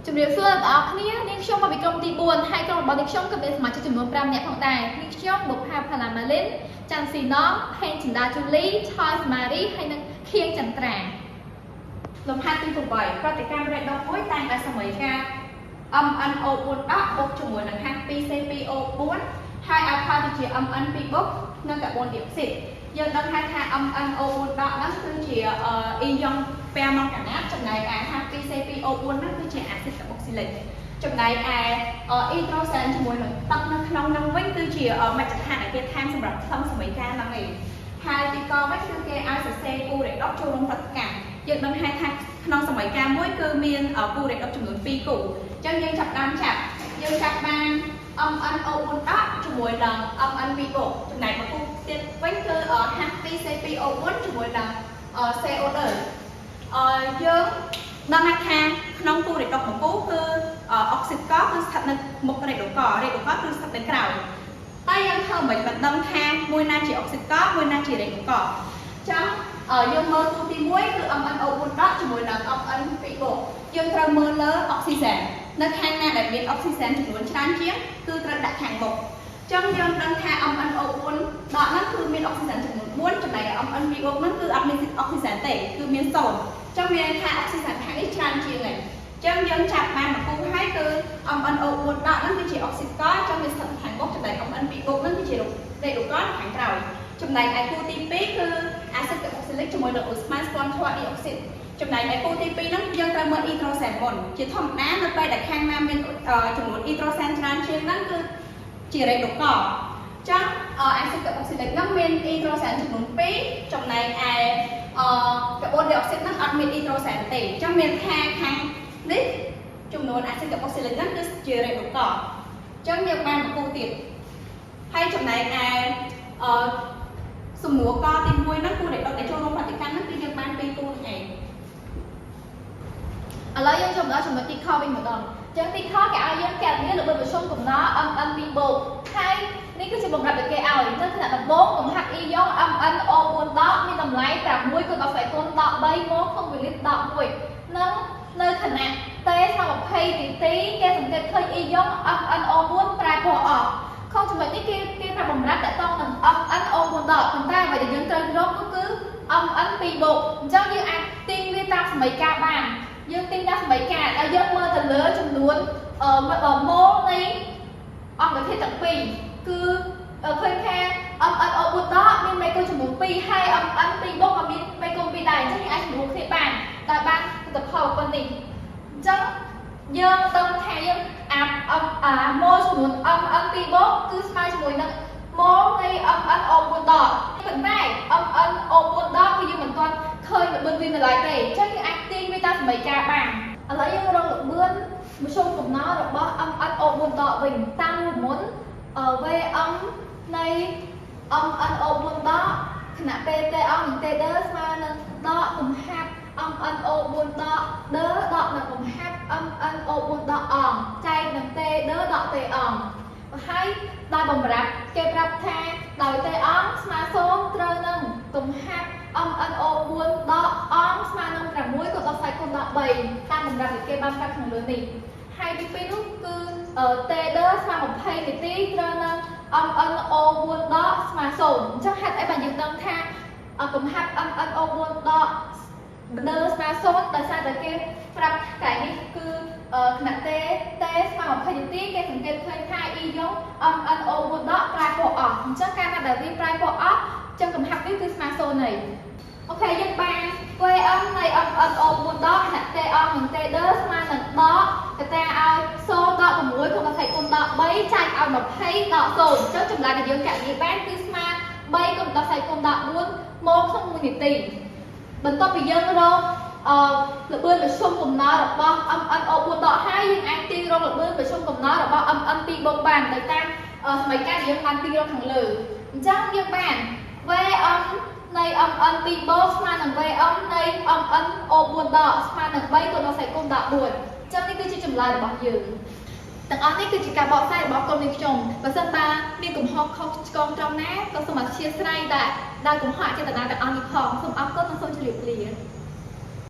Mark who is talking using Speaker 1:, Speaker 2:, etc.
Speaker 1: ជំរាបសួរដល់អ្នកគ្នានាងខ្ញុំមកពីក្រុមទី4ហើយក្រុមរបស់នាងខ្ញុំក៏មានសមាជិកចំនួន5នាក់ផងដែរនាងខ្ញុំបុប្ផាផាឡាម៉ាលីនច័ន្ទស៊ីណងហេងចិន្តាជូលីឆយសមារីហើយនិងខៀងចន្ទ្រាលំហាត់ទី8ប្រតិកម្មរយៈដង1តែងតែសម័យការ MNO4 ដកបុកជាមួយនឹងហាត់ 2C2O4 ហើយ alpha ទៅជា MN2 បុកនិងកាបូនឌីអុកស៊ីតយើងដឹងថា MNO4 ដកហ្នឹងគឺជាអ៊ីយ៉ុងពែម៉ង់កាណាតចំណែកឯហាត់ 2C2O4 ហ្នឹងគឺជាអាស៊ីតកាបូក្ស៊ីលិកចំណែកឯអ៊ីដ្រូសែនជាមួយនឹងទឹកនៅក្នុងហ្នឹងវិញគឺជាមជ្ឈដ្ឋានអាគារឋានសម្រាប់ផ្សំសម័យការហ្នឹងឯងហើយទីកវិញគឺគេឲ្យសរសេរគូរ៉េដុកចូលក្នុងប្រតិកម្មយើងដឹងថាក្នុងសម័យការមួយគឺមានគូរ៉េដុកចំនួន2គូអញ្ចឹងយើងចាប់បានយើងចាប់បាន MNO4 ដកជាមួយនឹង MN2 បុកចំណែកមួយគូទៀតវិញគឺ H2C2O4 ជាមួយនឹង CO2 យើងដឹងថាក្នុងគូរ៉េដុកមួយគូគឺអុកស៊ីតកគឺស្ថិតនៅមុខរ៉េដុកគឺស្ថិតនៅក្រោយតែយើងធ្វើមិនដឹងថាមួយណាជាអុកស៊ីតកមួយណាជារ៉េដុកអញ្ចឹងយើងមើលគូទី1គឺ MNO4 ដកជាមួយនឹង MN2 បុកយើងត្រូវមើលលើអុកស៊ីសែននៅខាងណាដែលមានអុកស៊ីសែនចំនួនច្រើនជាងគឺត្រូវដាក់ខាងមុខអញ្ចឹងយើងដឹងថា MNO4 ដកហ្នឹងគឺមានអុកស៊ីសែនចំនួន4ចំណែក MN2 បុកហ្នឹងគឺអត់មានអុកស៊ីសែនទេគឺមាន0អញ្ចឹងមានថាអុកស៊ីសែនខាងនេះច្រើនជាងហើយអញ្ចឹងយើងចាប់បានមួយគូហើយគឺ MNO4 ដកហ្នឹងគឺជាអុកស៊ីតកអញ្ចឹងវាស្ថិតខាងមុខចំណែក MN2 បុកហ្នឹងគឺជារ៉េដុកខាងក្រោយចំណែកឯគូទី2គឺអាស៊ីតកាបូក្ស៊ីលិកជាមួយនឹងអូស្ម៉ានស្ពាន់ធ័រឌីអុកស៊ីតចំណែកឯគូទី2ហ្នឹងយើងត្រូវមើលអ៊ីដ្រូសែនមុនជាធម្មតានៅពេលដែលខាងណាមានចំនួនអ៊ីដ្រូសែនច្រើនជាងហ្នឹងគឺជារ៉េដុកអញ្ចឹងអាស៊ីតកាបូក្ស៊ីលិកហ្នឹងមានអ៊ីដ្រូសែនចំនួន2ចំណែកឯកាបូនឌីអុកស៊ីតហ្នឹងអត់មានអ៊ីដ្រូសែនទេអញ្ចឹងមានថាខាងនេះចំនួនអាស៊ីតកាបូក្ស៊ីលិកហ្នឹងគឺជារ៉េដុកអញ្ចឹងយើងបានមួយគូទៀតហើយចំណែកឯសំណួរកទី1ហ្នឹងគូរ៉េដុកដែលចូលរួមប្រតិកម្មហ្នឹងគឺយើងបាន2គូហ្នឹងឯងឥឡូវយើងចូលដល់ចំណុចទីខវិញម្ដងអញ្ចឹងទីខគេឲ្យយើងកែវាល្បឿនប្រជុំកំណល់ MN2 បូកហើយនេះគឺជាបង្រាប់ដែលគេឲ្យអញ្ចឹងថ្នាក់ដំបូងកំហាត់ E យ៉ុង MNO4 ដកមានតម្លៃ6គុណ10សេគុណដក3ម៉ូក្នុង1លីត្រដក1និងនៅខណៈ T ស្មើ20នាទីគេសង្កេតឃើញ E យ៉ុង MNO4 ប្រែពណ៌អស់ក្នុងចំណុចនេះគេប្រាប់បំរាប់តទៅនឹង MNO4 ដកប៉ុន្តែអ្វីដែលយើងត្រូវរកគឺ MN2 បូកអញ្ចឹងយើងអាចទាញវាតាមសម័យកាលបានយើងទាញតាមសម័យកាលហើយយើងមើលទៅលើចំនួនម៉ូលនៃអង្គធាតុទាំងពីរគឺឃើញថា MNO4 ដកមានមេកូនចំនួន2ហើយ MN2 បូកក៏មានមេកូន2ដែរអញ្ចឹងយើងអាចសម្រួលគ្នាបានដោយបានលទ្ធផលប៉ុណ្នេះអញ្ចឹងយើងដឹងថាយើងម៉ូលចំនួន MN2 បូកគឺស្មើជាមួយនឹងម៉ូលនៃ MNO4 ដកប៉ុន្តែ MNO4 ដកគឺយើងមិនទាន់ឃើញល្បឿនវានៅឡើយទេអញ្ចឹងយើងអាចទាញវាតាមសម័យកាលបានឥឡូវយើងរកល្បឿនមធ្យមកំណល់របស់ MNO4 ដកវិញតាមមុនVM នៃ MNO4 ដកខណៈ PT អង្គនិង TD ស្មើនឹងដកកំហាប់ MNO4 ដក D ដកនឹងកំហាប់ MNO4 ដកអង្គចែកនឹង TD ដក T អង្គហើយដោយបំរាប់គេប្រាប់ថាដោយ T អង្គស្មើ0ត្រូវនឹងកំហាប់ MNO4 ដកអង្គស្មើនឹង6គុណ10គុណដក3តាមបំរាប់ដែលគេបានប្រាប់ក្នុងលើនេះហើយទី2នោះគឺ TD ស្មើ20នាទីត្រូវនឹង MNO4 ដកស្មើ0អញ្ចឹងហេតុអីបានយើងដឹងថាកំហាប់ MNO4 ដកD ស្មើ0ដោយសារតែគេប្រាប់តែនេះគឺខណៈ T ស្មើ20នាទីគេសង្កេតឃើញថា E យ៉ុង MNO4 ដកប្រែពណ៌អស់អញ្ចឹងកាលណាដែលវាប្រែពណ៌អស់អញ្ចឹងកំហាប់នេះគឺស្មើ0ហើយអូខេយើងបាន VM នៃ MNO4 ដកខណៈ T អង្គនិង TD ស្មើនឹងដកកតាឲ្យ0ដក6គុណ20គុណដក3ចែកឲ្យ20ដក0អញ្ចឹងចម្លើយដែលយើងកញ្ញាបានគឺស្មើ3គុណ10គុណដក4ម៉ូលក្នុង1នាទីបន្ទាប់ពីយើងរកល្បឿនប្រជុំកំណល់របស់ MNO4 ដកហើយយើងអាចទាញរកល្បឿនប្រជុំកំណល់របស់ MN2 បូកបានដោយតាមសម័យកាលដែលយើងបានទាញរកខាងលើអញ្ចឹងយើងបាន VM នៃ MN2 បូកស្មើនឹង VM នៃ MNO4 ដកស្មើនឹង3គុណ10គុណដក4អញ្ចឹងនេះគឺជាចម្លើយរបស់យើងទាំងអស់នេះគឺជាការបកស្រាយរបស់ក្រុមនេះខ្ញុំបើសិនបើមានកំហុសខុសឆ្គងត្រង់ណាក៏សូមអធិស្ឋានដែលកំហុសអចេតនាទាំងអស់នេះផងសូមអរគុណនិងសូមជម្រាបលា